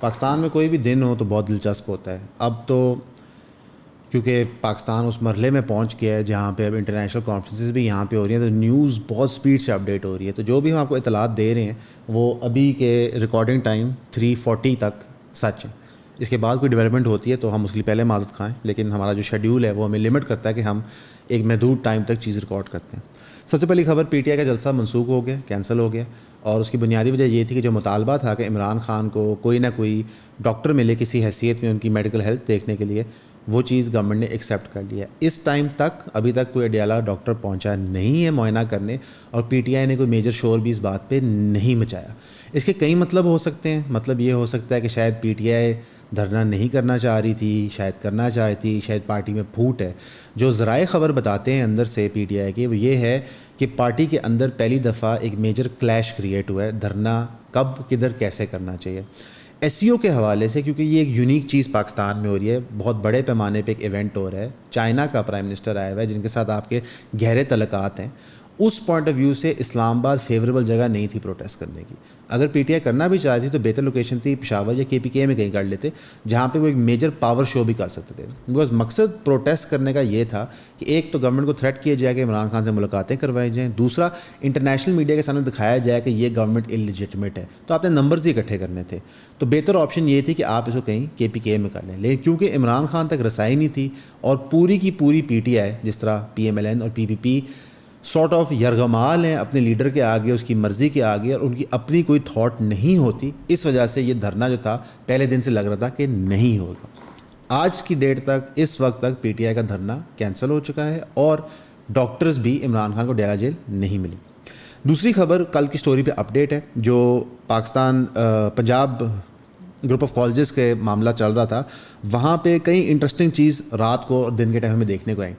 پاکستان میں کوئی بھی دن ہو تو بہت دلچسپ ہوتا ہے. اب تو کیونکہ پاکستان اس مرحلے میں پہنچ گیا ہے جہاں پہ اب انٹرنیشنل کانفرنسز بھی یہاں پہ ہو رہی ہیں, تو نیوز بہت سپیڈ سے اپڈیٹ ہو رہی ہے. تو جو بھی ہم آپ کو اطلاعات دے رہے ہیں وہ ابھی کے ریکارڈنگ ٹائم 3:40 تک سچ ہے. اس کے بعد کوئی ڈیولپمنٹ ہوتی ہے تو ہم اس کے لیے پہلے معذرت خواہیں, لیکن ہمارا جو شیڈیول ہے وہ ہمیں لمٹ کرتا ہے کہ ہم ایک محدود ٹائم تک چیز ریکارڈ کرتے ہیں. سب سے پہلی خبر, پی ٹی آئی کا جلسہ منسوخ ہو گیا, کینسل ہو گیا, اور اس کی بنیادی وجہ یہ تھی کہ جو مطالبہ تھا کہ عمران خان کو کوئی نہ کوئی ڈاکٹر ملے کسی حیثیت میں ان کی میڈیکل ہیلتھ دیکھنے کے لیے, وہ چیز گورنمنٹ نے ایکسیپٹ کر لیا. اس ٹائم تک ابھی تک کوئی اڈیالہ ڈاکٹر پہنچا نہیں ہے معائنہ کرنے, اور پی ٹی آئی نے کوئی میجر شور بھی اس بات پہ نہیں مچایا. اس کے کئی مطلب ہو سکتے ہیں. مطلب یہ ہو سکتا ہے کہ شاید پی ٹی آئی دھرنا نہیں کرنا چاہ رہی تھی, شاید کرنا چاہتی, شاید پارٹی میں پھوٹ ہے. جو ذرائع خبر بتاتے ہیں اندر سے پی ٹی آئی کے, وہ یہ ہے کہ پارٹی کے اندر پہلی دفعہ ایک میجر کلیش کریٹ ہوا ہے, دھرنا کب کدھر کیسے کرنا چاہیے. ایس سی او کے حوالے سے, کیونکہ یہ ایک یونیک چیز پاکستان میں ہو رہی ہے, بہت بڑے پیمانے پہ ایک ایونٹ ہو رہا ہے, چائنا کا پرائم منسٹر آیا ہوا ہے جن کے ساتھ آپ کے گہرے تعلقات ہیں, اس پوائنٹ آف ویو سے اسلام آباد فیوریبل جگہ نہیں تھی پروٹیسٹ کرنے کی. اگر پی ٹی آئی کرنا بھی چاہتی تو بہتر لوکیشن تھی پشاور یا کے پی کے میں کہیں کر لیتے, جہاں پہ وہ ایک میجر پاور شو بھی کر سکتے تھے. بیکاز مقصد پروٹیسٹ کرنے کا یہ تھا کہ ایک تو گورنمنٹ کو تھریٹ کیا جائے کہ عمران خان سے ملاقاتیں کروائی جائیں, دوسرا انٹرنیشنل میڈیا کے سامنے دکھایا جائے کہ یہ گورنمنٹ انلیجٹمیٹ ہے. تو آپ نے نمبرز ہی اکٹھے کرنے تھے, تو بہتر آپشن یہ تھی کہ آپ اس کو کہیں کے پی کے میں کر لیں. لیکن کیونکہ عمران خان تک رسائی نہیں تھی, اور پوری کی پوری پی ٹی آئی جس طرح پی ایم ایل این اور پی پی پی سارٹ آف یرغمال ہیں اپنے لیڈر کے آگے, اس کی مرضی کے آگے, اور ان کی اپنی کوئی تھاٹ نہیں ہوتی, اس وجہ سے یہ دھرنا جو تھا پہلے دن سے لگ رہا تھا کہ نہیں ہوگا. آج کی ڈیٹ تک, اس وقت تک پی ٹی آئی کا دھرنا کینسل ہو چکا ہے, اور ڈاکٹرز بھی عمران خان کو ڈیلا جیل نہیں ملی. دوسری خبر کل کی سٹوری پہ اپڈیٹ ہے, جو Pakistan Punjab group of colleges کے معاملہ چل رہا تھا, وہاں پہ کئی انٹرسٹنگ چیز رات کو اور دن کے ٹائم ہمیں دیکھنے کو آئی.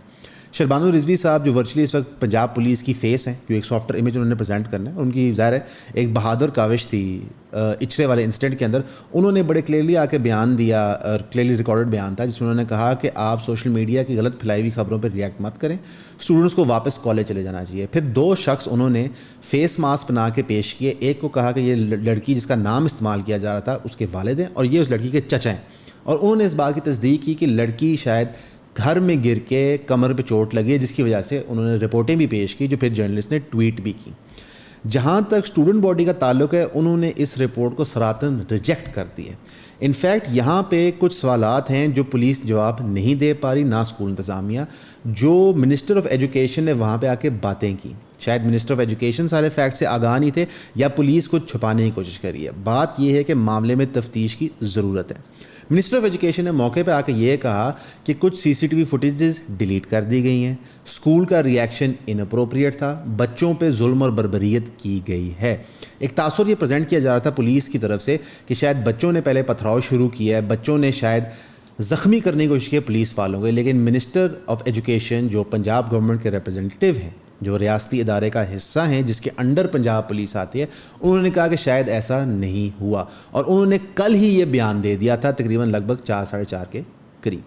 شربانو رضوی صاحب جو ورچولی اس وقت پنجاب پولیس کی فیس ہیں, جو ایک سافٹ ویئر امیج انہوں نے پریزنٹ کرنا ہے, ان کی ظاہر ہے ایک بہادر کاوش تھی اچرے والے انسیڈنٹ کے اندر. انہوں نے بڑے کلیئرلی آ کے بیان دیا, اور کلیئرلی ریکارڈڈ بیان تھا, جس میں انہوں نے کہا کہ آپ سوشل میڈیا کی غلط پھیلائی ہوئی خبروں پہ ریئیکٹ مت کریں, اسٹوڈنٹس کو واپس کالج چلے جانا چاہیے. پھر 2 شخص انہوں نے فیس ماسک بنا کے پیش کیے, ایک کو کہا کہ یہ لڑکی جس کا نام استعمال کیا جا رہا تھا اس کے والد ہیں, اور یہ اس لڑکی کے چچا ہیں, اور انہوں نے اس بات کی تصدیق کی کہ لڑکی شاید گھر میں گر کے کمر پہ چوٹ لگی ہے, جس کی وجہ سے انہوں نے رپورٹیں بھی پیش کی, جو پھر جرنلسٹ نے ٹویٹ بھی کی. جہاں تک اسٹوڈنٹ باڈی کا تعلق ہے, انہوں نے اس رپورٹ کو سراتن ریجیکٹ کر دی ہے. انفیکٹ یہاں پہ کچھ سوالات ہیں جو پولیس جواب نہیں دے پا رہی, نہ اسکول انتظامیہ. جو منسٹر آف ایجوکیشن نے وہاں پہ آ کے باتیں کی, شاید منسٹر آف ایجوکیشن سارے فیکٹ سے آگاہ نہیں تھے, یا پولیس کو چھپانے کی کوشش کر رہی ہے. بات یہ ہے کہ معاملے میں تفتیش کی ضرورت ہے. منسٹر آف ایجوکیشن نے موقع پہ آ کے یہ کہا کہ کچھ CCTV footages delete کر دی گئی ہیں, اسکول کا ریئیکشن اناپروپریٹ تھا, بچوں پہ ظلم اور بربریت کی گئی ہے. ایک تاثر یہ پریزنٹ کیا جا رہا تھا پولیس کی طرف سے کہ شاید بچوں نے پہلے پتھراؤ شروع کیا ہے, بچوں نے شاید زخمی کرنے کی کوشش کی پولیس والوں کو. لیکن منسٹر آف ایجوکیشن جو پنجاب گورنمنٹ کے ریپرزنٹیٹیو ہیں, جو ریاستی ادارے کا حصہ ہیں جس کے انڈر پنجاب پولیس آتی ہے, انہوں نے کہا کہ شاید ایسا نہیں ہوا, اور انہوں نے کل ہی یہ بیان دے دیا تھا تقریباً لگ بھگ 4-4:30 کے قریب.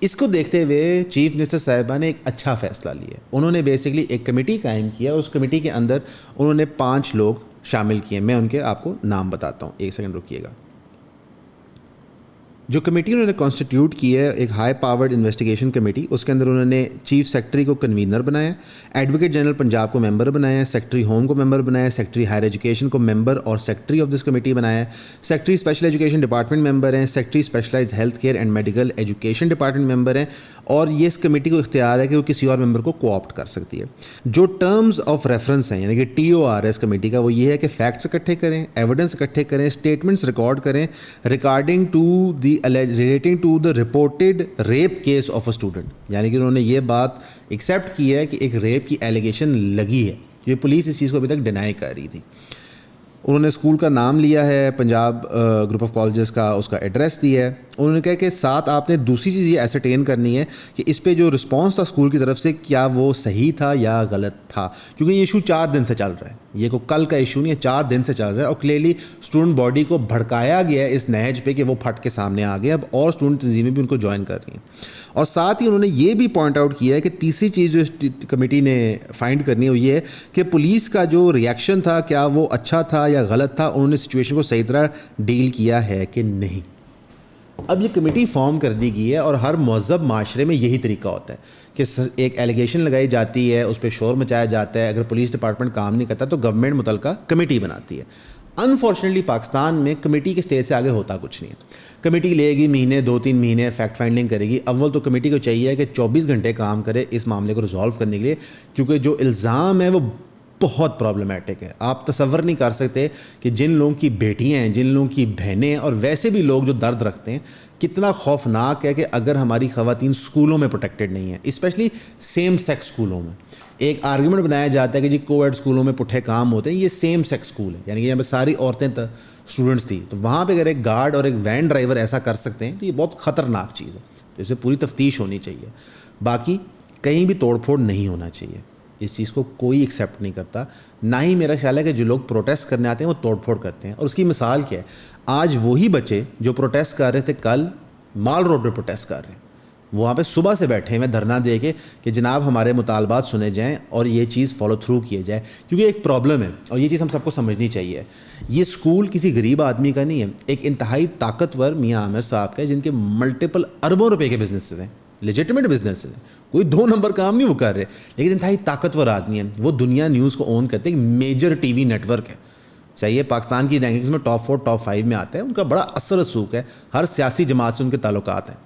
اس کو دیکھتے ہوئے چیف منسٹر صاحبہ نے ایک اچھا فیصلہ لیا. انہوں نے بیسکلی ایک کمیٹی قائم کیا, اور اس کمیٹی کے اندر انہوں نے 5 لوگ شامل کیے. میں ان کے آپ کو نام بتاتا ہوں, ایک سیکنڈ رکیے گا. جو کمیٹی انہوں نے کانسٹیٹیوٹ کی ہے, ایک ہائی پاورڈ انویسٹیگیشن کمیٹی, اس کے اندر انہوں نے چیف سیکرٹری کو کنوینر بنایا, ایڈوکیٹ جنرل پنجاب کو ممبر بنایا, سیکرٹری ہوم کو ممبر بنایا, سیکرٹری ہائر ایجوکیشن کو ممبر اور سیکرٹری آف دس کمیٹی بنایا, secretary special education department member ہیں, secretary specialised health care and medical education department member ہیں, اور یہ اس کمیٹی کو اختیار ہے کہ وہ کسی اور ممبر کو کوآپٹ کر سکتی ہے. جو ٹرمز آف ریفرنس ہیں, یعنی کہ ٹی او آر ہے اس کمیٹی کا, وہ یہ ہے کہ فیکٹس اکٹھے کریں, ایویڈنس اکٹھے کریں, اسٹیٹمنٹس ریکارڈ کریں regarding to the relating to the reported rape case of a student. یعنی کہ انہوں نے یہ بات ایکسیپٹ کی ہے کہ ایک ریپ کی ایلیگیشن لگی ہے. یہ پولیس اس چیز کو ابھی تک ڈینائی کر رہی تھی. انہوں نے اسکول کا نام لیا ہے پنجاب گروپ آف کالجز کا, اس کا ایڈریس دیا ہے. انہوں نے کہا کہ ساتھ آپ نے دوسری چیز یہ ایسرٹین کرنی ہے کہ اس پہ جو رسپانس تھا اسکول کی طرف سے, کیا وہ صحیح تھا یا غلط تھا, کیونکہ یہ ایشو 4 دن سے چل رہا ہے. یہ کوئی کل کا ایشو نہیں ہے, 4 دن سے چل رہا ہے, اور کلیئرلی اسٹوڈنٹ باڈی کو بھڑکایا گیا ہے اس نہج پہ کہ وہ پھٹ کے سامنے آ گیا. اب اور اسٹوڈنٹ تنظیمیں بھی ان کو جوائن کر رہی ہیں. اور ساتھ ہی انہوں نے یہ بھی پوائنٹ آؤٹ کیا ہے کہ تیسری چیز جو اس کمیٹی نے فائنڈ کرنی ہے وہ یہ ہے کہ پولیس کا جو ریئیکشن تھا کیا وہ اچھا تھا یا غلط تھا, انہوں نے سچویشن کو صحیح طرح ڈیل کیا ہے کہ نہیں. اب یہ کمیٹی فارم کر دی گئی ہے, اور ہر مہذب معاشرے میں یہی طریقہ ہوتا ہے کہ ایک ایلیگیشن لگائی جاتی ہے, اس پہ شور مچایا جاتا ہے, اگر پولیس ڈپارٹمنٹ کام نہیں کرتا تو گورنمنٹ متعلقہ کمیٹی بناتی ہے. انفارچونیٹلی پاکستان میں کمیٹی کے سٹیج سے آگے ہوتا کچھ نہیں ہے. کمیٹی لے گی مہینے 2-3 مہینے فیکٹ فائنڈنگ کرے گی. اول تو کمیٹی کو چاہیے کہ 24 گھنٹے کام کرے اس معاملے کو ریزالو کرنے کے لیے, کیونکہ جو الزام ہے وہ بہت پرابلمیٹک ہے. آپ تصور نہیں کر سکتے کہ جن لوگوں کی بیٹیاں ہیں, جن لوگوں کی بہنیں ہیں, اور ویسے بھی لوگ جو درد رکھتے ہیں, کتنا خوفناک ہے کہ اگر ہماری خواتین اسکولوں میں پروٹیکٹڈ نہیں ہیں, اسپیشلی سیم سیکس اسکولوں میں. ایک آرگومنٹ بنایا جاتا ہے کہ جی کویڈ اسکولوں میں پٹھے کام ہوتے ہیں, یہ سیم سیکس اسکول ہے, یعنی کہ یہاں پہ ساری عورتیں اسٹوڈنٹس تھیں, تو وہاں پہ اگر ایک گارڈ اور ایک وین ڈرائیور ایسا کر سکتے ہیں تو یہ بہت خطرناک چیز ہے, تو اسے پوری تفتیش ہونی چاہیے. باقی کہیں بھی توڑ پھوڑ نہیں ہونا چاہیے, اس چیز کو کوئی ایکسیپٹ نہیں کرتا. نہ ہی میرا خیال ہے کہ جو لوگ پروٹیسٹ کرنے آتے ہیں وہ توڑ پھوڑ کرتے ہیں. اور اس کی مثال کیا ہے, آج وہی بچے جو پروٹیسٹ کر رہے تھے کل مال روڈ پہ پروٹیسٹ کر رہے ہیں, وہاں پہ صبح سے بیٹھے ہیں دھرنا دے کے کہ جناب ہمارے مطالبات سنے جائیں اور یہ چیز فالو تھرو کیے جائے, کیونکہ ایک پرابلم ہے اور یہ چیز ہم سب کو سمجھنی چاہیے. یہ اسکول کسی غریب آدمی کا نہیں ہے, ایک انتہائی طاقتور میاں عامر صاحب کا ہے جن کے ملٹیپل اربوں روپے کے بزنسز ہیں, لیجٹمیٹ بزنس ہے, کوئی 2 نمبر کام نہیں وہ کر رہے, لیکن انتہائی طاقتور آدمی ہیں. وہ دنیا نیوز کو اون کرتے ہیں, ایک major TV network ہے, چاہیے پاکستان کی رینکنگز میں ٹاپ 4 ٹاپ 5 میں آتا ہے. ان کا بڑا اثر رسوخ ہے, ہر سیاسی جماعت سے ان کے تعلقات ہیں.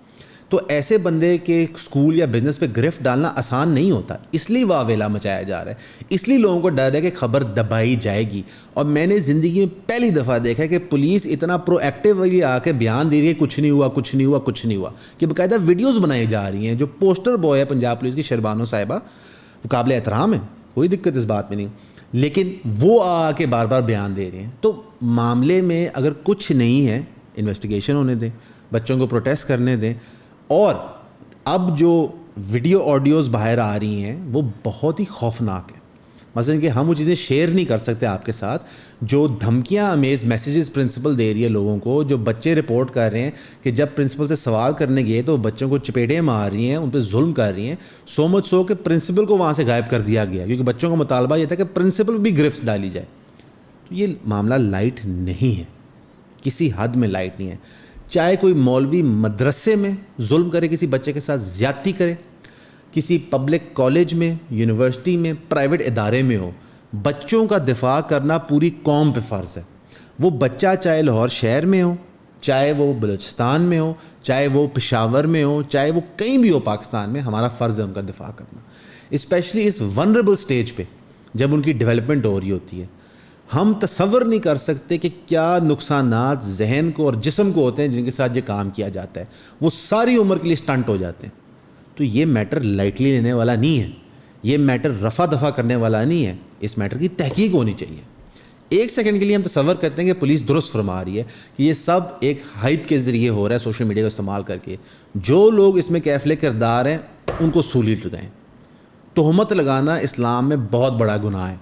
تو ایسے بندے کے اسکول یا بزنس پہ گرفت ڈالنا آسان نہیں ہوتا, اس لیے واویلا مچایا جا رہا ہے, اس لیے لوگوں کو ڈر ہے کہ خبر دبائی جائے گی. اور میں نے زندگی میں پہلی دفعہ دیکھا ہے کہ پولیس اتنا پرو ایکٹیولی آ کے بیان دے رہی ہے کچھ نہیں ہوا کچھ نہیں ہوا کچھ نہیں ہوا, کہ باقاعدہ ویڈیوز بنائی جا رہی ہیں. جو پوسٹر بوائے ہے پنجاب پولیس کی شربانو صاحبہ, وہ قابل احترام ہے, کوئی دقت اس بات میں نہیں, لیکن وہ آ کے بار بار بیان دے رہے ہیں. تو معاملے میں اگر کچھ نہیں ہے انویسٹیگیشن ہونے دیں, بچوں کو پروٹیسٹ کرنے دیں. اور اب جو ویڈیو آڈیوز باہر آ رہی ہیں وہ بہت ہی خوفناک ہیں. مثلا کہ ہم وہ چیزیں شیئر نہیں کر سکتے آپ کے ساتھ, جو دھمکیاں امیز میسیجز پرنسپل دے رہی ہے لوگوں کو, جو بچے رپورٹ کر رہے ہیں کہ جب پرنسپل سے سوال کرنے گئے تو بچوں کو چپیڑیں مار رہی ہیں, ان پہ ظلم کر رہی ہیں. سو مچ سو کہ پرنسپل کو وہاں سے غائب کر دیا گیا, کیونکہ بچوں کا مطالبہ یہ تھا کہ پرنسپل بھی گرفت ڈالی جائے. تو یہ معاملہ لائٹ نہیں ہے, کسی حد میں لائٹ نہیں ہے. چاہے کوئی مولوی مدرسے میں ظلم کرے, کسی بچے کے ساتھ زیادتی کرے, کسی پبلک کالج میں, یونیورسٹی میں, پرائیویٹ ادارے میں ہو, بچوں کا دفاع کرنا پوری قوم پہ فرض ہے. وہ بچہ چاہے لاہور شہر میں ہو, چاہے وہ بلوچستان میں ہو, چاہے وہ پشاور میں ہو, چاہے وہ کہیں بھی ہو پاکستان میں, ہمارا فرض ہے ان کا دفاع کرنا, اسپیشلی اس ونریبل سٹیج پہ جب ان کی ڈیولپمنٹ ہو رہی ہوتی ہے. ہم تصور نہیں کر سکتے کہ کیا نقصانات ذہن کو اور جسم کو ہوتے ہیں جن کے ساتھ یہ کام کیا جاتا ہے, وہ ساری عمر کے لیے سٹنٹ ہو جاتے ہیں. تو یہ میٹر لائٹلی لینے والا نہیں ہے, یہ میٹر رفع دفع کرنے والا نہیں ہے, اس میٹر کی تحقیق ہونی چاہیے. 1 سیکنڈ کے لیے ہم تصور کرتے ہیں کہ پولیس درست فرما رہی ہے کہ یہ سب ایک ہائپ کے ذریعے ہو رہا ہے, سوشل میڈیا کا استعمال کر کے. جو لوگ اس میں کیفلے کردار ہیں ان کو سولی لگائیں. تہمت لگانا اسلام میں بہت بڑا گناہ ہے.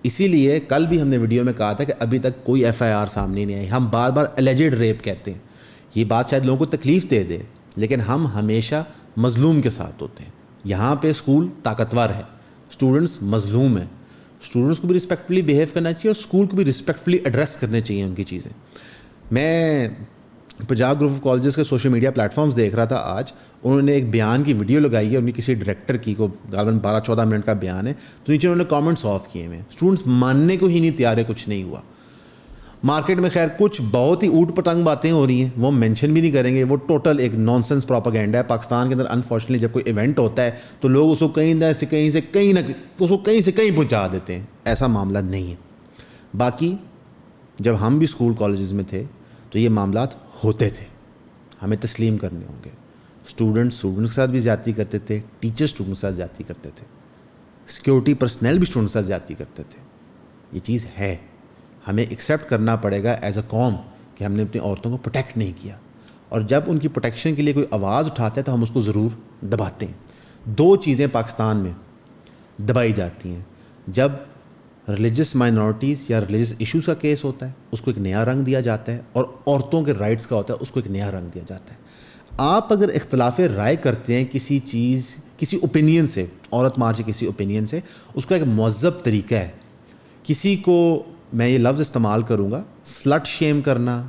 اسی لیے کل بھی ہم نے ویڈیو میں کہا تھا کہ ابھی تک کوئی FIR سامنے نہیں آئی. ہم بار بار اللیجڈ ریپ کہتے ہیں, یہ بات شاید لوگوں کو تکلیف دے دے, لیکن ہم ہمیشہ مظلوم کے ساتھ ہوتے ہیں. یہاں پہ اسکول طاقتور ہے, اسٹوڈنٹس مظلوم ہیں. اسٹوڈنٹس کو بھی رسپیکٹفلی بیہیو کرنا چاہیے اور اسکول کو بھی رسپیکٹفلی ایڈریس کرنے چاہیے ان کی چیزیں. میں پنجاب گروپ آف کالجز کے سوشل میڈیا پلیٹ فارمز دیکھ رہا تھا آج, انہوں نے ایک بیان کی ویڈیو لگائی ہے, ان کی کسی ڈائریکٹر کی, کو غالباً 12-14 منٹ کا بیان ہے, تو نیچے انہوں نے کامنٹس آف کیے ہوئے ہیں. اسٹوڈنٹس ماننے کو ہی نہیں تیار ہے کچھ نہیں ہوا. مارکیٹ میں خیر کچھ بہت ہی اوٹ پٹنگ باتیں ہو رہی ہیں, وہ مینشن بھی نہیں کریں گے, وہ ٹوٹل ایک نانسنس پروپیگنڈا ہے. پاکستان کے اندر انفارچونیٹلی جب کوئی ایونٹ ہوتا ہے تو لوگ اس کو کہیں سے کہیں پہنچا دیتے ہیں. ایسا معاملہ نہیں ہے. باقی جب ہم بھی اسکول کالجز میں تھے تو یہ معاملات ہوتے تھے, ہمیں تسلیم کرنے ہوں گے. اسٹوڈنٹ کے ساتھ بھی زیادتی کرتے تھے, ٹیچر اسٹوڈنٹ کے ساتھ زیادتی کرتے تھے, سیکورٹی پرسنل بھی اسٹوڈنٹ کے ساتھ زیادتی کرتے تھے. یہ چیز ہے, ہمیں ایکسیپٹ کرنا پڑے گا ایز اے قوم کہ ہم نے اپنی عورتوں کو پروٹیکٹ نہیں کیا, اور جب ان کی پروٹیکشن کے لیے کوئی آواز اٹھاتا ہے تو ہم اس کو ضرور دباتے ہیں. 2 چیزیں پاکستان میں دبائی جاتی ہیں, جب ریلیجس مائنورٹیز یا ریلیجس ایشوز کا کیس ہوتا ہے اس کو ایک نیا رنگ دیا جاتا ہے, اور عورتوں کے رائٹس کا ہوتا ہے اس کو ایک نیا رنگ دیا جاتا ہے. آپ اگر اختلاف رائے کرتے ہیں کسی چیز, کسی اوپینین سے, عورت مارچ کسی اوپینین سے, اس کا ایک مہذب طریقہ ہے. کسی کو, میں یہ لفظ استعمال کروں گا, سلٹ شیم کرنا,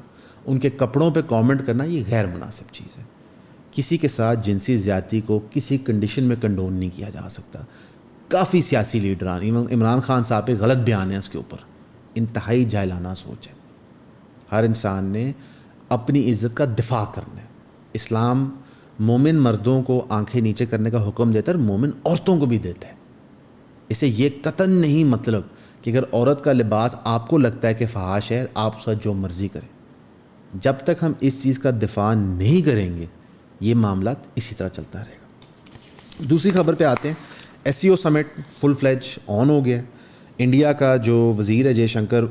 ان کے کپڑوں پہ کامنٹ کرنا, یہ غیر مناسب چیز ہے. کسی کے ساتھ جنسی زیادتی کو کسی کنڈیشن میں کنڈون نہیں کیا جا سکتا. کافی سیاسی لیڈران, عمران خان صاحب پہ غلط بیان ہے اس کے اوپر, انتہائی جاہلانہ سوچ ہے. ہر انسان نے اپنی عزت کا دفاع کرنا ہے. اسلام مومن مردوں کو آنکھیں نیچے کرنے کا حکم دیتا ہے, مومن عورتوں کو بھی دیتا ہے. اسے یہ قطعاً نہیں مطلب کہ اگر عورت کا لباس آپ کو لگتا ہے کہ فحش ہے, آپ اس کا جو مرضی کریں. جب تک ہم اس چیز کا دفاع نہیں کریں گے یہ معاملات اسی طرح چلتا رہے گا. دوسری خبر پہ آتے ہیں. ایس سی او سمٹ فل فلیج آن ہو گیا. انڈیا کا جو وزیر ہے جے شنکر,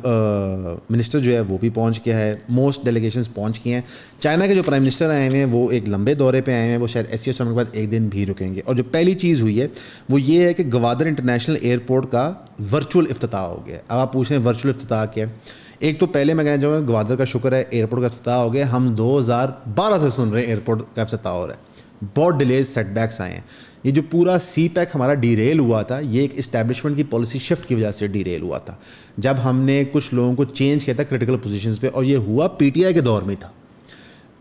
منسٹر جو ہے وہ بھی پہنچ گیا ہے. موسٹ ڈیلیگیشنز پہنچ گئے ہیں. چائنا کے جو پرائم منسٹر آئے ہوئے ہیں وہ ایک لمبے دورے پہ آئے ہیں, وہ شاید ایس سی او سمٹ کے بعد ایک دن بھی رکیں گے. اور جو پہلی چیز ہوئی ہے وہ یہ ہے کہ گوادر انٹرنیشنل ایئرپورٹ کا ورچوئل افتتاح ہو گیا. اب آپ پوچھ رہے ہیں ورچوئل افتتاح کیا ہے. ایک تو پہلے میں کہنا چاہوں گا گوادر کا شکر ہے ایئرپورٹ کا افتتاح ہو گیا. ہم 2012 سے سن رہے ہیں ایئرپورٹ کا افتتاح ہو رہا ہے. بہت ڈیلیز سیٹ بیکس آئے ہیں. یہ جو پورا سی پیک ہمارا ڈی ریل ہوا تھا, یہ ایک اسٹیبلشمنٹ کی پالیسی شفٹ کی وجہ سے ڈی ریل ہوا تھا, جب ہم نے کچھ لوگوں کو چینج کیا تھا کرٹیکل پوزیشنز پہ, اور یہ ہوا پی ٹی آئی کے دور میں تھا.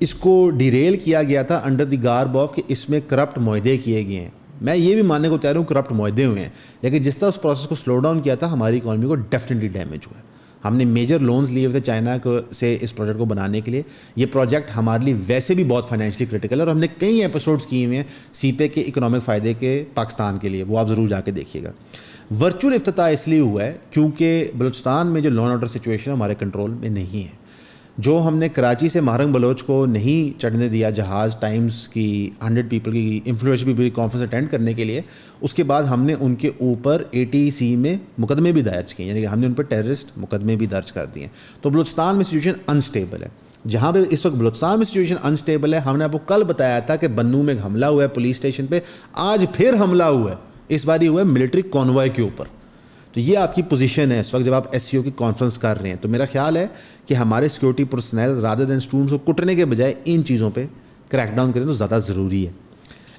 اس کو ڈی ریل کیا گیا تھا انڈر دی گارب آف کہ اس میں کرپٹ معاہدے کیے گئے ہیں. میں یہ بھی ماننے کو تیار ہوں کرپٹ معاہدے ہوئے ہیں, لیکن جس طرح اس پروسیس کو سلو ڈاؤن کیا تھا ہماری اکانومی کو ڈیفینیٹلی ڈیمیج ہوا ہے. ہم نے میجر لونز لیے ہوئے تھے چائنا کو سے اس پروجیکٹ کو بنانے کے لیے. یہ پروجیکٹ ہمارے لیے ویسے بھی بہت فائنینشلی کرٹیکل ہے, اور ہم نے کئی ایپیسوڈز کیے ہوئے ہیں سی پے کے اکنامک فائدے کے پاکستان کے لیے, وہ آپ ضرور جا کے دیکھیے گا. ورچوئل افتتاح اس لیے ہوا ہے کیونکہ بلوچستان میں جو لا اینڈ آرڈر سچویشن ہے ہمارے کنٹرول میں نہیں ہے. جو ہم نے کراچی سے مہرنگ بلوچ کو نہیں چڑھنے دیا جہاز ٹائمز کی 100 پیپل کی انفلوئنشل پیپل کی کانفرنس اٹینڈ کرنے کے لیے, اس کے بعد ہم نے ان کے اوپر ATC میں مقدمے بھی درج کیے, یعنی کہ ہم نے ان پر ٹیررسٹ مقدمے بھی درج کر دیے. تو بلوچستان میں سچویشن انسٹیبل ہے. جہاں پہ اس وقت بلوچستان میں سچویشن انسٹیبل ہے, ہم نے آپ کو کل بتایا تھا کہ بنوں میں ایک حملہ ہوا ہے پولیس اسٹیشن پہ, آج پھر حملہ ہوا ہے, اس بار یہ ہوا ہے ملٹری کانوائے کے اوپر. تو یہ آپ کی پوزیشن ہے اس وقت جب آپ ایس سی او کی کانفرنس کر رہے ہیں. تو میرا خیال ہے کہ ہمارے security personnel rather than students کو کٹنے کے بجائے ان چیزوں پہ کریک ڈاؤن کریں تو زیادہ ضروری ہے.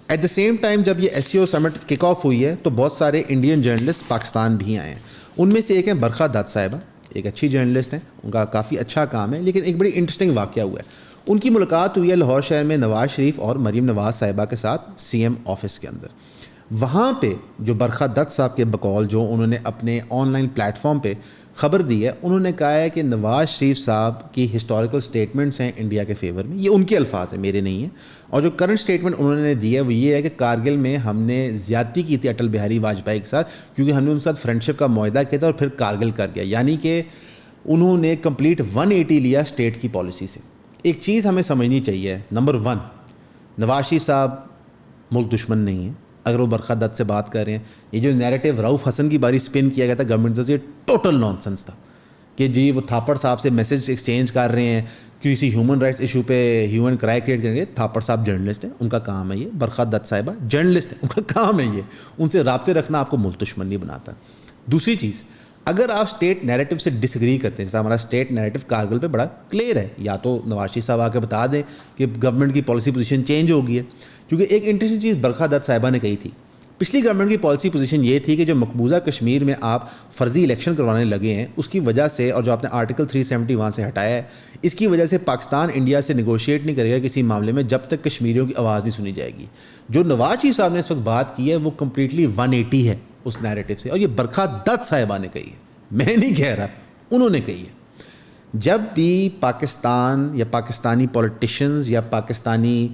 ایٹ دا سیم ٹائم جب یہ S C O summit kick off ہوئی ہے تو بہت سارے انڈین جرنلسٹ پاکستان بھی آئے ہیں. ان میں سے ایک ہیں برکھا دت صاحبہ, ایک اچھی جرنلسٹ ہیں, ان کا کافی اچھا کام ہے, لیکن ایک بڑی انٹرسٹنگ واقعہ ہوا ہے. ان کی ملاقات ہوئی ہے لاہور شہر میں نواز شریف اور مریم نواز صاحبہ کے ساتھ CM آفس کے اندر. وہاں پہ جو برکھا دت صاحب کے بقول جو انہوں نے اپنے آن لائن پلیٹ فارم پہ خبر دی ہے, انہوں نے کہا ہے کہ نواز شریف صاحب کی ہسٹوریکل سٹیٹمنٹس ہیں انڈیا کے فیور میں. یہ ان کے الفاظ ہیں, میرے نہیں ہیں. اور جو کرنٹ سٹیٹمنٹ انہوں نے دی ہے وہ یہ ہے کہ کارگل میں ہم نے زیادتی کی تھی اٹل بہاری واجپئی کے ساتھ, کیونکہ ہم نے ان کے ساتھ فرینڈشپ کا معاہدہ کیا تھا اور پھر کارگل کر گیا. یعنی کہ انہوں نے کمپلیٹ 180 لیا اسٹیٹ کی پالیسی سے. ایک چیز ہمیں سمجھنی چاہیے, نمبر 1, نواز شریف صاحب ملک دشمن نہیں ہیں. اگر وہ برکھا دت سے بات کر رہے ہیں, یہ جو نیریٹو رؤف حسن کی باری اسپن کیا گیا تھا گورنمنٹ سے, یہ ٹوٹل نان سینس تھا کہ جی وہ تھاپڑ صاحب سے میسج ایکسچینج کر رہے ہیں کسی ہیومن رائٹس ایشو پہ ہیومن کرائے کریٹ کریں گے. تھاپڑ صاحب جرنلسٹ ہیں, ان کا کام ہے یہ. برکھا دت صاحبہ جرنلسٹ ہیں, ان کا کام ہے یہ. ان سے رابطے رکھنا آپ کو ملک دشمن نہیں بناتا. دوسری چیز, اگر آپ اسٹیٹ نیریٹو سے ڈس ایگری کرتے ہیں, جیسا ہمارا اسٹیٹ نیریٹو کارگل پہ بڑا کلیئر ہے, یا تو نواز شریف صاحب آ کے بتا دیں کہ گورنمنٹ کی پالیسی پوزیشن چینج ہو گئی ہے. کیونکہ ایک انٹرسٹنگ چیز برکھا دت صاحبہ نے کہی تھی, پچھلی گورنمنٹ کی پالیسی پوزیشن یہ تھی کہ جو مقبوضہ کشمیر میں آپ فرضی الیکشن کروانے لگے ہیں اس کی وجہ سے, اور جو آپ نے آرٹیکل 370 وہاں سے ہٹایا ہے, اس کی وجہ سے پاکستان انڈیا سے نیگوشیٹ نہیں کرے گا کسی معاملے میں جب تک کشمیریوں کی آواز نہیں سنی جائے گی. جو نواز شریف صاحب نے اس وقت بات کی ہے وہ کمپلیٹلی 180 ہے اس نیریٹو سے, اور یہ برکھا دت صاحبہ نے کہی ہے, میں نہیں کہہ رہا, انہوں نے کہی ہے. جب بھی پاکستان یا پاکستانی پولیٹیشنز یا پاکستانی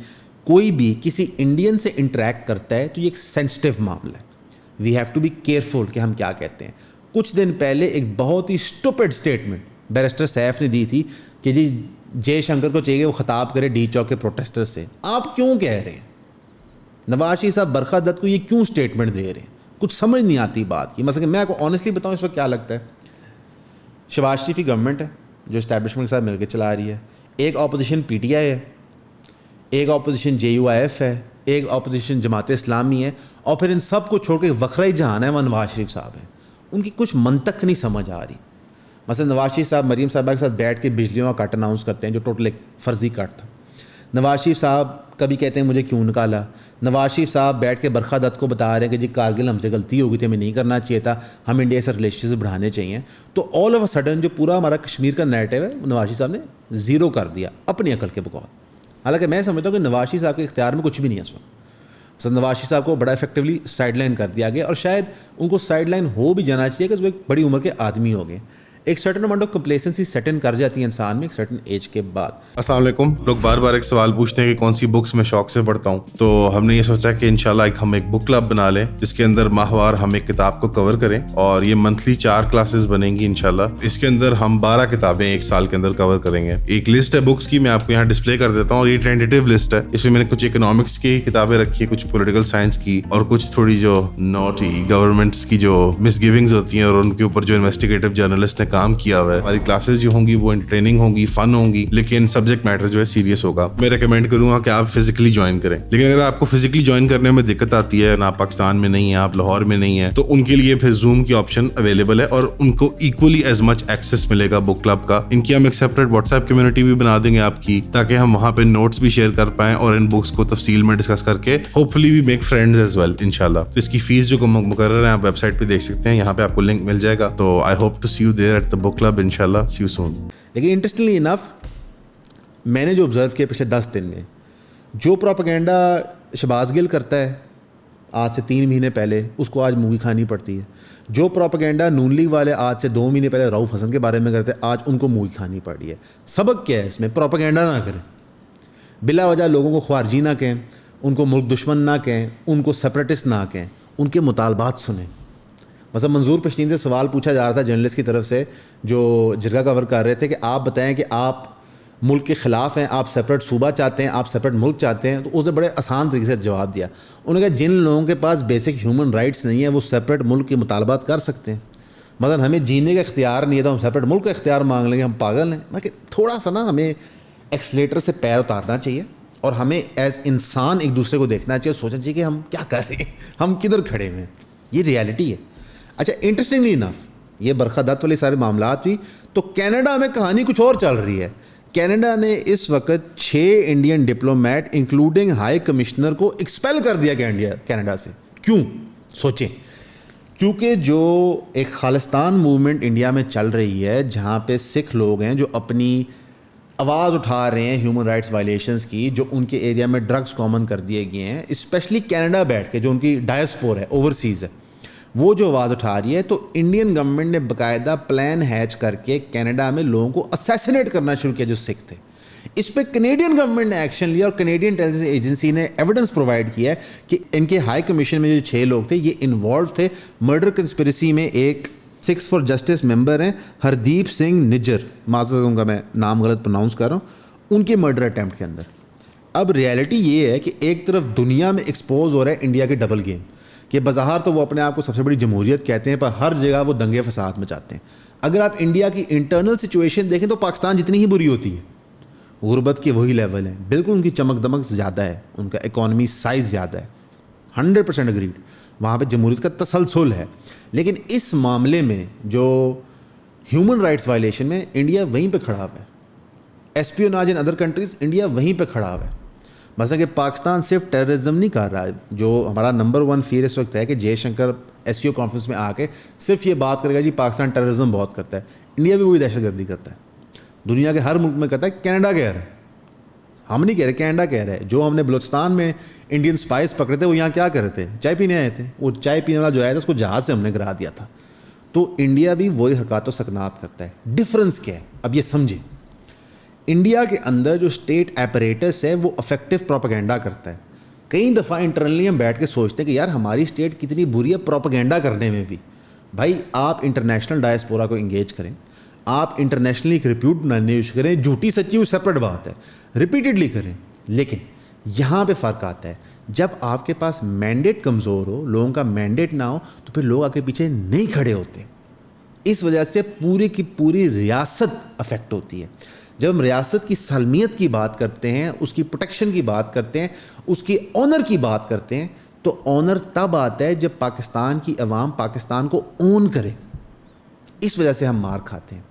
کوئی بھی کسی انڈین سے انٹریکٹ کرتا ہے تو یہ ایک سینسٹیو معاملہ ہے. We have to be careful کہ ہم کیا کہتے ہیں. کچھ دن پہلے ایک بہت ہی اسٹوپڈ اسٹیٹمنٹ بیرسٹر سیف نے دی تھی کہ جی جے شنکر کو چاہیے وہ خطاب کرے ڈی چوک کے پروٹیسٹر سے. آپ کیوں کہہ رہے ہیں نواز شریف صاحب برکھا دت کو یہ کیوں اسٹیٹمنٹ دے رہے ہیں؟ کچھ سمجھ نہیں آتی بات کی. مثلا میں آپ کو آنیسٹلی بتاؤں اس وقت کیا لگتا ہے, شہباز شریف کی گورنمنٹ ہے جو اسٹیبلشمنٹ کے ساتھ مل کے چلا رہی ہے, ایک اپوزیشن PTI ہے, ایک اپوزیشن JUIF ہے, ایک اپوزیشن جماعت اسلامی ہے, اور پھر ان سب کو چھوڑ کے وکھرا ہی جہان ہے وہ نواز شریف صاحب ہیں. ان کی کچھ منطق نہیں سمجھ آ رہی. مثلا نواز شریف صاحب مریم صاحبہ کے ساتھ بیٹھ کے بجلیوں کا کٹ اناؤنس کرتے ہیں جو ٹوٹل ایک فرضی کٹ تھا. نواز شریف صاحب کبھی کہتے ہیں مجھے کیوں نکالا. نواز شریف صاحب بیٹھ کے برکھا دت کو بتا رہے ہیں کہ جی کارگل ہم سے غلطی ہو گئی تھی, ہمیں نہیں کرنا چاہیے تھا, ہم انڈیا سے ریلیشنز بڑھانے چاہیے. تو آل آف اے سڈن جو پورا ہمارا کشمیر کا نیریٹو ہے نواز شریف صاحب نے زیرو کر دیا اپنی عقل کے بغور. حالانکہ میں سمجھتا ہوں کہ نواز شریف صاحب کے اختیار میں کچھ بھی نہیں ہے اس وقت. نواز شریف صاحب کو بڑا افیکٹولی سائڈ لائن کر دیا گیا, اور شاید ان کو سائڈ لائن ہو بھی جانا چاہیے کہ وہ ایک بڑی عمر کے آدمی ہو گئے. ایک certain amount of complacency set ان کر جاتی ہے انسان میں ایک سرٹن ایج کے بعد. السلام علیکم. لوگ بار بار ایک سوال پوچھتے ہیں کہ کون سی بکس میں شوق سے پڑھتا ہوں, تو ہم نے یہ سوچا کہ انشاءاللہ ہم ایک بک کلب بنا لیں جس کے اندر ماہوار ہم ایک کتاب کو کور کریں, اور یہ منتھلی 4 کلاسز بنیں گی انشاءاللہ. اس کے اندر ہم 12 کتابیں ایک سال کے اندر کور کریں گے. ایک لسٹ ہے بکس کی, میں آپ کو یہاں ڈسپلے کر دیتا ہوں, اور یہ ٹینٹیٹیو لسٹ ہے. اس میں نے کچھ اکنامکس کی کتابیں رکھی ہیں, کچھ پولیٹیکل سائنس کی, اور کچھ تھوڑی جو نوٹی گورنمنٹس کی جو مس گیونگز ہوتی ہیں اور ان کے اوپر جو انویسٹیگیٹو جرنلسٹ نے کام کیا ہوا ہے. ہماری کلاسز جو ہوں گی وہ انٹرٹیننگ ہوں گی, فن ہوں گی, لیکن سبجیکٹ میٹر جو ہے سیریس ہوگا. میں ریکمینڈ کروں گا کہ آپ فزیکلی جوائن کریں. لیکن اگر آپ کو فزیکلی جوائن کرنے میں دقت آتی ہے, آپ پاکستان میں نہیں ہیں, آپ لاہور میں نہیں ہیں, تو ان کے لیے پھر زوم کی آپشن اویلیبل ہے, اور ان کو ایکولی ایز مچ ایکسیس ملے گا بک کلب کا. ان کی ہم ایک سیپریٹ واٹس ایپ کمیونٹی بھی بنا دیں گے آپ کی, تاکہ ہم وہاں پہ نوٹس بھی شیئر کر پائیں اور ان بکس کو تفصیل میں ڈسکس کر کے hope we make friends as well انشاءاللہ. تو اس کی فیس جو مقرر ہے آپ ویب سائٹ پہ دیکھ سکتے ہیں, یہاں پہ آپ کو لنک مل جائے گا. تو I hope to see you there at the book club انشاءاللہ. See you soon. لیکن انٹرسٹنگلی انف میں نے جو آبزرو کیا پچھلے 10 دن میں, جو پروپیگنڈا شہباز گل کرتا ہے آج سے 3 مہینے پہلے, اس کو آج مووی کھانی پڑتی ہے. جو پروپیگنڈا نون لیگ والے آج سے 2 مہینے پہلے رؤف حسن کے بارے میں کرتے ہیں, آج ان کو مووی کھانی پڑی ہے. سبق کیا ہے اس میں؟ پروپیگنڈا نہ کریں, بلا وجہ لوگوں کو خارجی نہ کہیں, ان کو ملک دشمن نہ کہیں, ان کو سپریٹسٹ نہ کہیں, ان کے مطالبات سنیں. مثلا منظور پشتین سے سوال پوچھا جا رہا تھا جرنلسٹ کی طرف سے جو جرگہ کور کر رہے تھے کہ آپ بتائیں کہ آپ ملک کے خلاف ہیں, آپ سپریٹ صوبہ چاہتے ہیں, آپ سپریٹ ملک چاہتے ہیں. تو اس نے بڑے آسان طریقے سے جواب دیا. انہوں نے کہا جن لوگوں کے پاس بیسک ہیومن رائٹس نہیں ہیں وہ سپریٹ ملک کے مطالبات کر سکتے ہیں. مثلا ہمیں جینے کا اختیار نہیں ہے تو ہم سپریٹ ملک کا اختیار مانگ لیں گے, ہم پاگل ہیں. میں کہ تھوڑا سا نا ہمیں ایکسلیٹر سے پیر اتارنا چاہیے, اور ہمیں ایز انسان ایک دوسرے کو دیکھنا چاہیے, سوچنا چاہیے کہ ہم کیا کر رہے ہیں, ہم کدھر کھڑے ہوئے ہیں. یہ ریالٹی ہے. اچھا, انٹرسٹنگلی انف یہ برکھا دت والے سارے معاملات بھی, تو کینیڈا میں کہانی کچھ اور چل رہی ہے. کینیڈا نے اس وقت 6 Indian diplomat including high commissioner کو ایکسپیل کر دیا کینیڈا سے. کیوں؟ سوچیں. کیونکہ جو ایک خالصتان موومنٹ انڈیا میں چل رہی ہے, جہاں پہ سکھ لوگ ہیں جو اپنی آواز اٹھا رہے ہیں ہیومن رائٹس وائلیشنز کی, جو ان کے ایریا میں ڈرگس کامن کر دیے گئے ہیں, اسپیشلی کینیڈا بیٹھ کے جو ان کی ڈائسپور ہے, اوورسیز ہے, وہ جو آواز اٹھا رہی ہے. تو انڈین گورنمنٹ نے باقاعدہ پلان ہیچ کر کے کینیڈا میں لوگوں کو اسیسینیٹ کرنا شروع کیا جو سکھ تھے. اس پہ کینیڈین گورنمنٹ نے ایکشن لیا, اور کینیڈین انٹیلیجنس ایجنسی نے ایویڈنس پرووائڈ کیا ہے کہ ان کے ہائی کمیشن میں جو 6 لوگ تھے یہ انوالو تھے مرڈر کنسپریسی میں. ایک 6 فار جسٹس ممبر ہیں ہردیپ سنگھ نجر, معذرت ہوں گا میں نام غلط پروناؤنس کر رہا ہوں, ان کے مرڈر اٹیمپٹ کے اندر. اب ریالٹی یہ ہے کہ ایک طرف دنیا میں ایکسپوز ہو رہا ہے انڈیا کے ڈبل گیم, کہ بظاہر تو وہ اپنے آپ کو سب سے بڑی جمہوریت کہتے ہیں, پر ہر جگہ وہ دنگے فساد مچاتے ہیں. اگر آپ انڈیا کی انٹرنل سچویشن دیکھیں تو پاکستان جتنی ہی بری ہوتی ہے, غربت کے وہی لیول ہیں, بالکل ان کی چمک دمک زیادہ ہے, ان کا اکانومی سائز زیادہ ہے, 100% اگریڈ. وہاں پہ جمہوریت کا تسلسل ہے. لیکن اس معاملے میں جو ہیومن رائٹس وائلیشن میں انڈیا وہیں پہ کھڑا ہوا ہے. ایسپیوناج ان ادر کنٹریز, انڈیا وہیں پہ کھڑا ہوا ہے. مثلا کہ پاکستان صرف ٹیررزم نہیں کر رہا ہے, جو ہمارا نمبر 1 فیئر اس وقت ہے کہ جے شنکر SCO کانفرنس میں آ کے صرف یہ بات کرے گا جی پاکستان ٹیررزم بہت کرتا ہے. انڈیا بھی وہی دہشت گردی کرتا ہے, دنیا کے ہر ملک میں کرتا ہے. کینیڈا کہہ رہا ہے, ہم نہیں کہہ رہے, کینیڈا کہہ رہا ہے. جو ہم نے بلوچستان میں انڈین اسپائس پکڑے تھے وہ یہاں کیا کر رہے تھے؟ چائے پینے آئے تھے. وہ چائے پینے والا جو آیا تھا اس کو جہاز سے ہم نے گرا دیا تھا. تو انڈیا بھی وہی حرکات و سکنات کرتا ہے. ڈفرینس کیا ہے اب یہ سمجھیں. انڈیا کے اندر جو اسٹیٹ ایپریٹس ہے وہ افیکٹو پروپیگنڈا کرتا ہے. کئی دفعہ انٹرنلی ہم بیٹھ کے سوچتے ہیں کہ یار ہماری اسٹیٹ کتنی بری ہے پروپیگنڈا کرنے میں بھی. بھائی آپ انٹرنیشنل ڈائسپورا کو انگیج کریں, آپ انٹرنیشنلی ایک ریپیوٹ بنانے یوز کریں, جھوٹی سچی وہ سیپریٹ بات ہے, ریپیٹڈلی کریں. لیکن یہاں پہ فرق آتا ہے, جب آپ کے پاس مینڈیٹ کمزور ہو, لوگوں کا مینڈیٹ نہ ہو, تو پھر لوگ آپ کے پیچھے نہیں کھڑے ہوتے. اس وجہ سے پوری کی پوری ریاست افیکٹ ہوتی ہے. جب ہم ریاست کی سالمیت کی بات کرتے ہیں, اس کی پروٹیکشن کی بات کرتے ہیں, اس کی آنر کی بات کرتے ہیں, تو آنر تب آتا ہے جب پاکستان کی عوام پاکستان کو اون کرے. اس وجہ سے ہم مار کھاتے ہیں.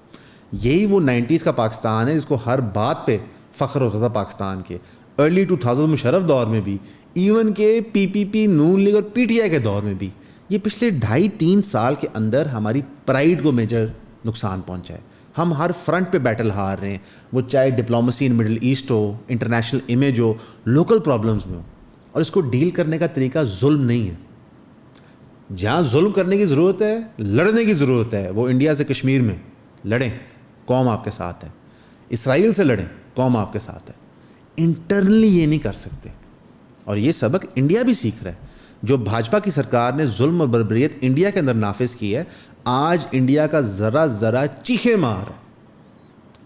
یہی وہ 90s کا پاکستان ہے جس کو ہر بات پہ فخر ہوتا تھا پاکستان کے. ارلی 2000 مشرف دور میں بھی, ایون کہ PPP, نون لیگ اور PTI کے دور میں بھی, یہ پچھلے 2.5-3 سال کے اندر ہماری پرائڈ کو میجر نقصان پہنچا ہے. ہم ہر فرنٹ پہ بیٹل ہار رہے ہیں, وہ چاہے diplomacy in middle asset who, international image who, local problems میں ہو. اور اس کو ڈیل کرنے کا طریقہ ظلم نہیں ہے. جہاں ظلم کرنے کی ضرورت ہے, لڑنے کی ضرورت ہے, وہ انڈیا سے کشمیر میں لڑیں, قوم آپ کے ساتھ ہے. اسرائیل سے لڑیں, قوم آپ کے ساتھ ہے. انٹرنلی یہ نہیں کر سکتے. اور یہ سبق انڈیا بھی سیکھ رہا ہے. جو بھاجپا کی سرکار نے ظلم اور بربریت انڈیا کے اندر نافذ کی ہے, آج انڈیا کا ذرا ذرا چیخے مار ہے.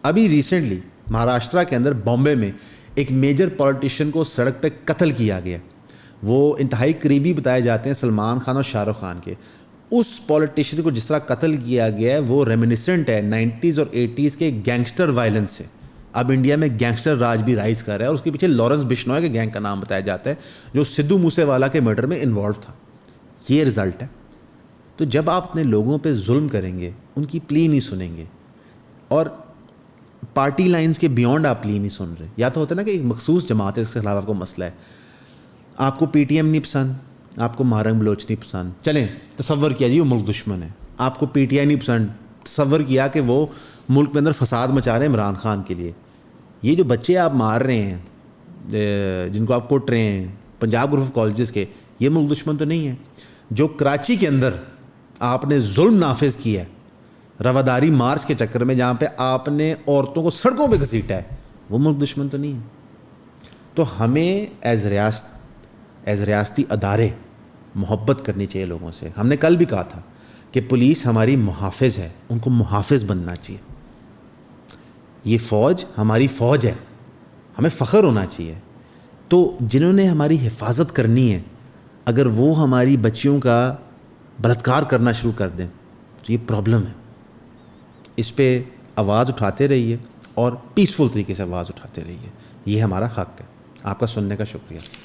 ابھی ریسنٹلی مہاراشٹرا کے اندر بامبے میں ایک میجر پولیٹیشین کو سڑک پہ قتل کیا گیا. وہ انتہائی قریبی بتائے جاتے ہیں سلمان خان اور شاہ رخ خان کے. اس پولیٹیشین کو جس طرح قتل کیا گیا ہے وہ ریمینیسنٹ ہے 90s اور 80s کے گینگسٹر وائلنس سے. اب انڈیا میں گینگسٹر راج بھی رائز کر رہا ہے, اور اس کے پیچھے لارنس بشنوئے کے گینگ کا نام بتایا جاتا ہے جو سدھو موسے والا کے مرڈر میں انوالو تھا. یہ رزلٹ ہے. تو جب آپ اپنے لوگوں پہ ظلم کریں گے, ان کی پلی نہیں سنیں گے, اور پارٹی لائنز کے بیونڈ آپ پلی نہیں سن رہے. یا تو ہوتا ہے نا کہ ایک مخصوص جماعت ہے اس کے خلاف آپ کو مسئلہ ہے, آپ کو PTM نہیں پسند, آپ کو مہرنگ بلوچ نہیں پسند, چلیں تصور کیا جی وہ ملک دشمن ہے. آپ کو PTI نہیں پسند, تصور کیا کہ وہ ملک میں اندر فساد مچا رہے ہیں عمران خان کے لیے. یہ جو بچے آپ مار رہے ہیں, جن کو آپ کٹ رہے ہیں پنجاب گروپ آف کالجز کے, یہ ملک دشمن تو نہیں ہے. جو کراچی کے اندر آپ نے ظلم نافذ کیا ہے رواداری مارچ کے چکر میں, جہاں پہ آپ نے عورتوں کو سڑکوں پہ گھسیٹا ہے, وہ ملک دشمن تو نہیں ہے. تو ہمیں ایز ریاستی ادارے محبت کرنی چاہیے لوگوں سے. ہم نے کل بھی کہا تھا کہ پولیس ہماری محافظ ہے, ان کو محافظ بننا چاہیے. یہ فوج ہماری فوج ہے, ہمیں فخر ہونا چاہیے. تو جنہوں نے ہماری حفاظت کرنی ہے, اگر وہ ہماری بچیوں کا بلاత్కాر کرنا شروع کر دیں تو یہ پرابلم ہے. اس پہ آواز اٹھاتے رہیے اور پیسفل طریقے سے آواز اٹھاتے رہیے. یہ ہمارا حق ہے. آپ کا سننے کا شکریہ.